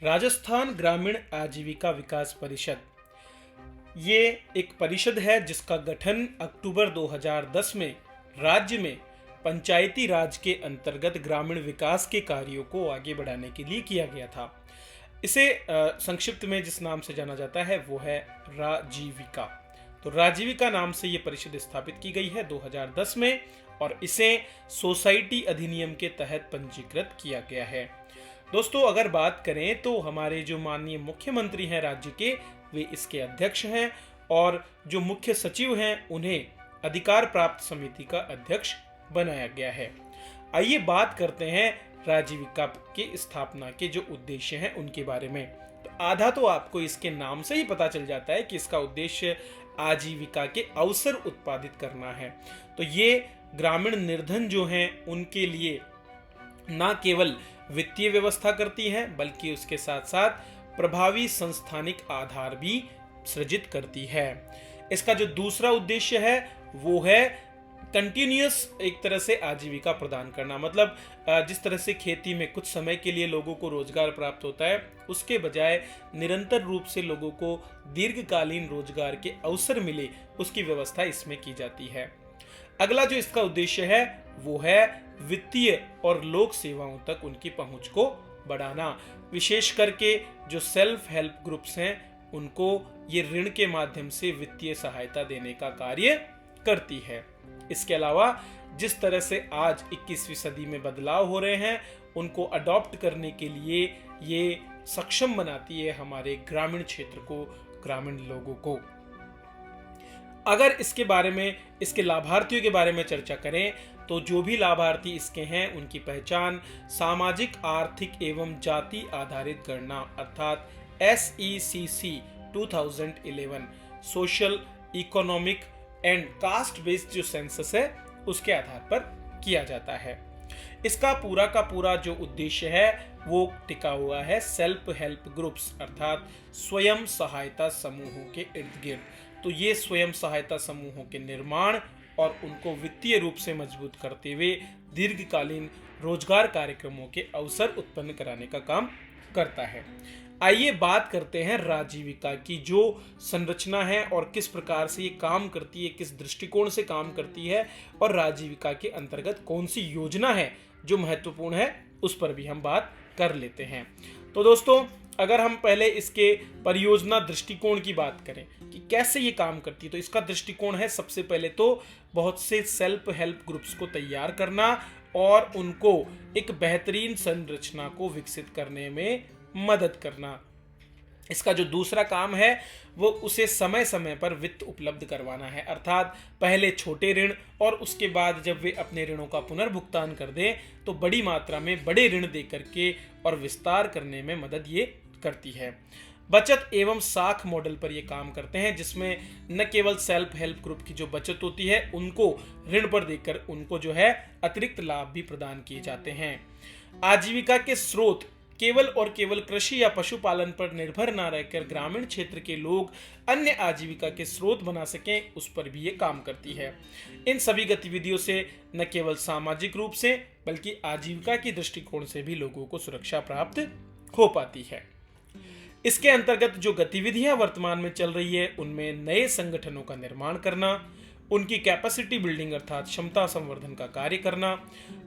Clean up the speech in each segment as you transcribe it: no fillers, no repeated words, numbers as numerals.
राजस्थान ग्रामीण आजीविका विकास परिषद ये एक परिषद है जिसका गठन अक्टूबर 2010 में राज्य में पंचायती राज के अंतर्गत ग्रामीण विकास के कार्यों को आगे बढ़ाने के लिए किया गया था। इसे संक्षिप्त में जिस नाम से जाना जाता है वो है राजीविका। तो राजीविका नाम से ये परिषद स्थापित की गई है 2010 में और इसे सोसाइटी अधिनियम के तहत पंजीकृत किया गया है। दोस्तों, अगर बात करें तो हमारे जो माननीय मुख्यमंत्री हैं राज्य के, वे इसके अध्यक्ष हैं और जो मुख्य सचिव हैं उन्हें अधिकार प्राप्त समिति का अध्यक्ष बनाया गया है। आइए बात करते हैं राजीविका के स्थापना के जो उद्देश्य हैं उनके बारे में। तो आधा तो आपको इसके नाम से ही पता चल जाता है कि इसका उद्देश्य आजीविका के अवसर उत्पादित करना है। तो ये ग्रामीण निर्धन जो हैं उनके लिए न केवल वित्तीय व्यवस्था करती है बल्कि उसके साथ साथ प्रभावी संस्थानिक आधार भी सृजित करती है। इसका जो दूसरा उद्देश्य है वो है कंटिन्यूअस एक तरह से आजीविका प्रदान करना। मतलब जिस तरह से खेती में कुछ समय के लिए लोगों को रोजगार प्राप्त होता है, उसके बजाय निरंतर रूप से लोगों को दीर्घकालीन रोजगार के अवसर मिले, उसकी व्यवस्था इसमें की जाती है। अगला जो इसका उद्देश्य है वो है वित्तीय और लोक सेवाओं तक उनकी पहुंच को बढ़ाना। विशेष करके जो सेल्फ हेल्प ग्रुप्स हैं उनको ये ऋण के माध्यम से वित्तीय सहायता देने का कार्य करती है। इसके अलावा जिस तरह से आज 21वीं सदी में बदलाव हो रहे हैं उनको अडॉप्ट करने के लिए ये सक्षम बनाती है हमारे ग्रामीण क्षेत्र को, ग्रामीण लोगों को। अगर इसके बारे में, इसके लाभार्थियों के बारे में चर्चा करें तो जो भी लाभार्थी इसके हैं उनकी पहचान सामाजिक, आर्थिक एवं जाति आधारित गणना अर्थात SECC 2011 social, economic and caste based जो सेंसस है उसके आधार पर किया जाता है। इसका पूरा का पूरा जो उद्देश्य है वो टिका हुआ है सेल्फ हेल्प ग्रुप्स अर्थात स्वयं सहायता समूहों के इर्द गिर्द। तो ये स्वयं सहायता समूहों के निर्माण और उनको वित्तीय रूप से मजबूत करते हुए दीर्घकालीन रोजगार कार्यक्रमों के अवसर उत्पन्न कराने का काम करता है। आइए बात करते हैं राजीविका की जो संरचना है और किस प्रकार से ये काम करती है, किस दृष्टिकोण से काम करती है और राजीविका के अंतर्गत कौन सी योजना है जो महत्वपूर्ण है, उस पर भी हम बात कर लेते हैं। तो दोस्तों, अगर हम पहले इसके परियोजना दृष्टिकोण की बात करें कि कैसे ये काम करती है, तो इसका दृष्टिकोण है सबसे पहले तो बहुत से सेल्फ हेल्प ग्रुप्स को तैयार करना और उनको एक बेहतरीन संरचना को विकसित करने में मदद करना। इसका जो दूसरा काम है वो उसे समय समय पर वित्त उपलब्ध करवाना है, अर्थात पहले छोटे ऋण और उसके बाद जब वे अपने ऋणों का पुनर्भुगतान कर दें तो बड़ी मात्रा में बड़े ऋण दे करके और विस्तार करने में मदद ये करती है। बचत एवं साख मॉडल पर ये काम करते हैं जिसमें न केवल सेल्फ हेल्प ग्रुप की जो बचत होती है उनको ऋण पर देकर उनको जो है अतिरिक्त लाभ भी प्रदान किए जाते हैं। आजीविका के स्रोत केवल और केवल कृषि या पशुपालन पर निर्भर न रहकर ग्रामीण क्षेत्र के लोग अन्य आजीविका के स्रोत बना सकें, उस पर भी ये काम करती है। इन सभी गतिविधियों से न केवल सामाजिक रूप से बल्कि आजीविका की दृष्टिकोण से भी लोगों को सुरक्षा प्राप्त हो पाती है। इसके अंतर्गत जो गतिविधियां वर्तमान में चल रही है उनमें नए संगठनों का निर्माण करना, उनकी कैपेसिटी बिल्डिंग अर्थात क्षमता संवर्धन का कार्य करना,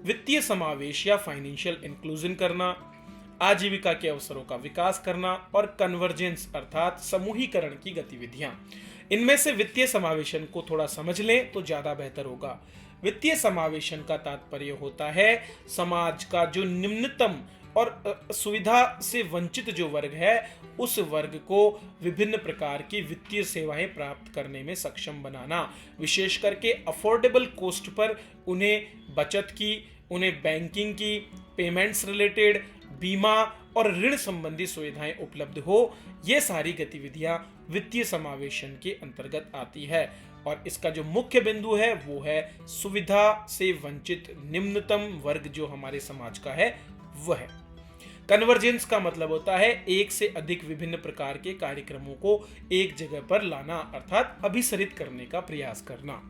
वित्तीय समावेश या फाइनेंशियल इंक्लूजन करना, आजीविका के अवसरों का विकास करना और कन्वर्जेंस अर्थात समूहीकरण की गतिविधियां। इनमें से वित्तीय समावेशन को थोड़ा समझ लें तो ज्यादा बेहतर होगा। वित्तीय समावेशन का तात्पर्य होता है समाज का जो निम्नतम और सुविधा से वंचित जो वर्ग है उस वर्ग को विभिन्न प्रकार की वित्तीय सेवाएं प्राप्त करने में सक्षम बनाना, विशेष करके अफोर्डेबल कॉस्ट पर उन्हें बचत की, उन्हें बैंकिंग की, पेमेंट्स रिलेटेड, बीमा और ऋण संबंधी सुविधाएं उपलब्ध हो। ये सारी गतिविधियां वित्तीय समावेशन के अंतर्गत आती है और इसका जो मुख्य बिंदु है वो है सुविधा से वंचित निम्नतम वर्ग जो हमारे समाज का है वह। कन्वर्जेंस का मतलब होता है एक से अधिक विभिन्न प्रकार के कार्यक्रमों को एक जगह पर लाना अर्थात अभिसरित करने का प्रयास करना।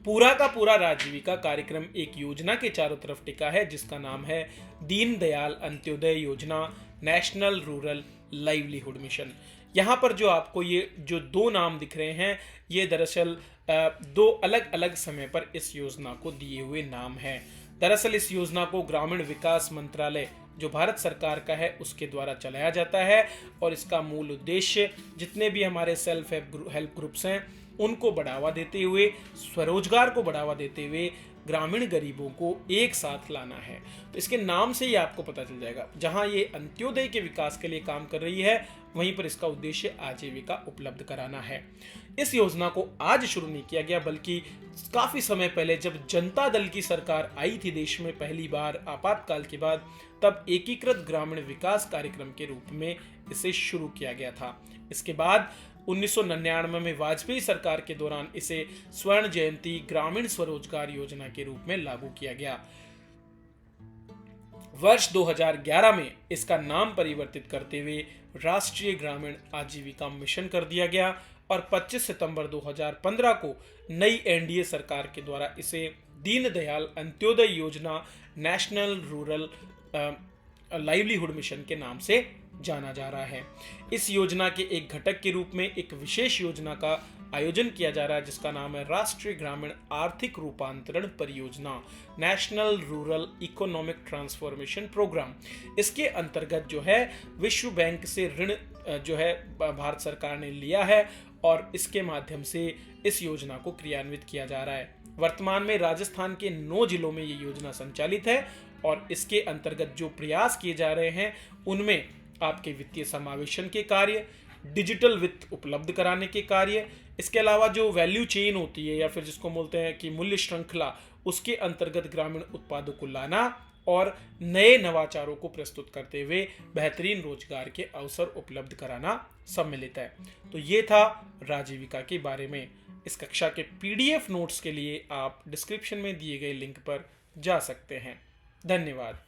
पूरा का पूरा राजीविका कार्यक्रम एक योजना के चारों तरफ टिका है जिसका नाम है दीनदयाल अंत्योदय योजना, नेशनल रूरल लाइवलीहुड मिशन। यहाँ पर जो आपको ये जो दो नाम दिख रहे हैं, ये दरअसल दो अलग अलग समय पर इस योजना को दिए हुए नाम हैं। दरअसल इस योजना को ग्रामीण विकास मंत्रालय जो भारत सरकार का है उसके द्वारा चलाया जाता है, और इसका मूल उद्देश्य जितने भी हमारे सेल्फ हेल्प ग्रुप्स हैं उनको बढ़ावा देते हुए, स्वरोजगार को बढ़ावा देते हुए ग्रामीण गरीबों को एक साथ लाना है। तो इसके नाम से ही आपको पता चल जाएगा, जहां ये अंत्योदय के विकास के लिए काम कर रही है वहीं पर इसका उद्देश्य आजीविका उपलब्ध कराना है। इस योजना को आज शुरू नहीं किया गया, बल्कि काफी समय पहले जब जनता दल की सरकार आई थी देश में पहली बार आपातकाल के बाद, तब एकीकृत ग्रामीण विकास कार्यक्रम के रूप में इसे शुरू किया गया था। इसके बाद 1999 में वाजपेयी सरकार के दौरान इसे स्वर्ण जयंती ग्रामीण स्वरोजगार योजना के रूप में लागू किया गया। वर्ष 2011 में इसका नाम परिवर्तित करते हुए राष्ट्रीय ग्रामीण आजीविका मिशन कर दिया गया, और 25 सितंबर 2015 को नई एनडीए सरकार के द्वारा इसे दीनदयाल अंत्योदय योजना नेशनल रूरल लाइवलीहुड मिशन के नाम से जाना जा रहा है। इस योजना के एक घटक के रूप में एक विशेष योजना का आयोजन किया जा रहा है जिसका नाम है राष्ट्रीय ग्रामीण आर्थिक रूपांतरण परियोजना, national rural economic transformation programme. इसके अंतर्गत जो है विश्व बैंक से ऋण जो है भारत सरकार ने लिया है, और इसके माध्यम से इस योजना को क्रियान्वित किया जा रहा है। वर्तमान में राजस्थान के 9 जिलों में ये योजना संचालित है, और इसके अंतर्गत जो प्रयास किए जा रहे हैं उनमें आपके वित्तीय समावेशन के कार्य, डिजिटल वित्त उपलब्ध कराने के कार्य, इसके अलावा जो वैल्यू चेन होती है या फिर जिसको बोलते हैं कि मूल्य श्रृंखला, उसके अंतर्गत ग्रामीण उत्पादों को लाना और नए नवाचारों को प्रस्तुत करते हुए बेहतरीन रोजगार के अवसर उपलब्ध कराना सम्मिलित है। तो ये था राजीविका के बारे में। इस कक्षा के पीडीएफ नोट्स के लिए आप डिस्क्रिप्शन में दिए गए लिंक पर जा सकते हैं। धन्यवाद।